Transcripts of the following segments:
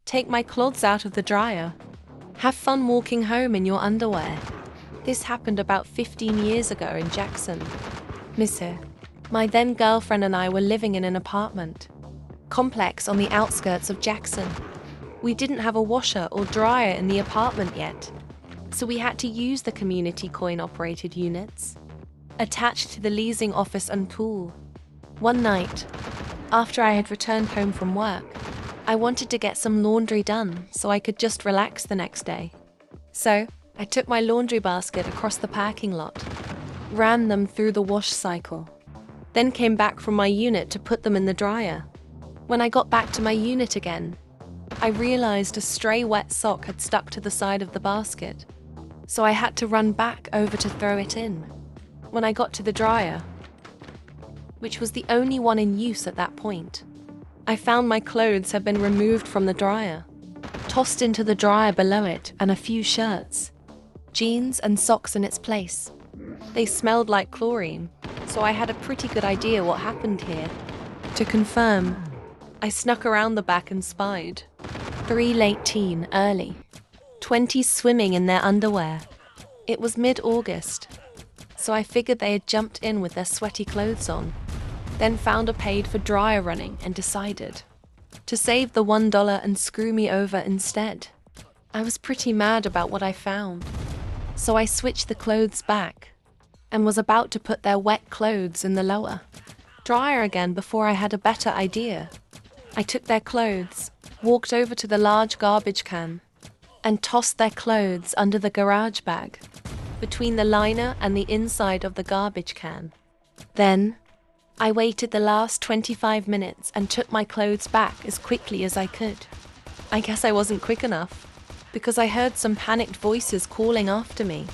take my clothes out of the dryer. Have fun walking home in your underwear. This happened about 15 years ago in Jackson, Missouri. My then girlfriend and I were living in an apartment complex on the outskirts of Jackson. We didn't have a washer or dryer in the apartment yet, so we had to use the community coin-operated units attached to the leasing office and pool. One night, after I had returned home from work, I wanted to get some laundry done so I could just relax the next day. So, I took my laundry basket across the parking lot, ran them through the wash cycle, then came back from my unit to put them in the dryer. When I got back to my unit again, I realized a stray wet sock had stuck to the side of the basket, so I had to run back over to throw it in. When I got to the dryer, which was the only one in use at that point, I found my clothes had been removed from the dryer, tossed into the dryer below it, and a few shirts, jeans, and socks in its place. They smelled like chlorine, so I had a pretty good idea what happened here. To confirm, I snuck around the back and spied 3 late teen, early 20s swimming in their underwear. It was mid-August, so I figured they had jumped in with their sweaty clothes on, then found a paid for dryer running and decided to save the $1 and screw me over instead. I was pretty mad about what I found, so I switched the clothes back and was about to put their wet clothes in the lower dryer again before I had a better idea. I took their clothes, walked over to the large garbage can, and tossed their clothes under the garage bag, between the liner and the inside of the garbage can. Then, I waited the last 25 minutes and took my clothes back as quickly as I could. I guess I wasn't quick enough, because I heard some panicked voices calling after me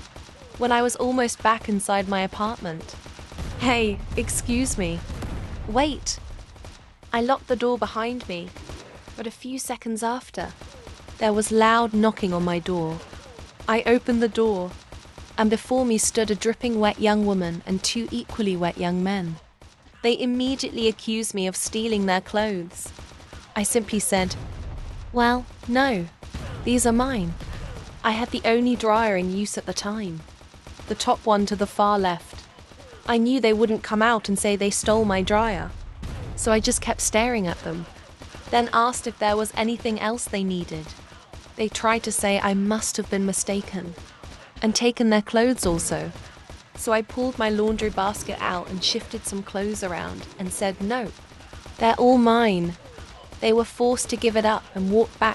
when I was almost back inside my apartment. Hey, excuse me. Wait. I locked the door behind me, but a few seconds after, there was loud knocking on my door. I opened the door, and before me stood a dripping wet young woman and 2 equally wet young men. They immediately accused me of stealing their clothes. I simply said, "Well, no, these are mine." I had the only dryer in use at the time, the top one to the far left. I knew they wouldn't come out and say they stole my dryer, so I just kept staring at them, then asked if there was anything else they needed. They tried to say I must have been mistaken and taken their clothes also. So I pulled my laundry basket out and shifted some clothes around and said, "No, they're all mine." They were forced to give it up and walk back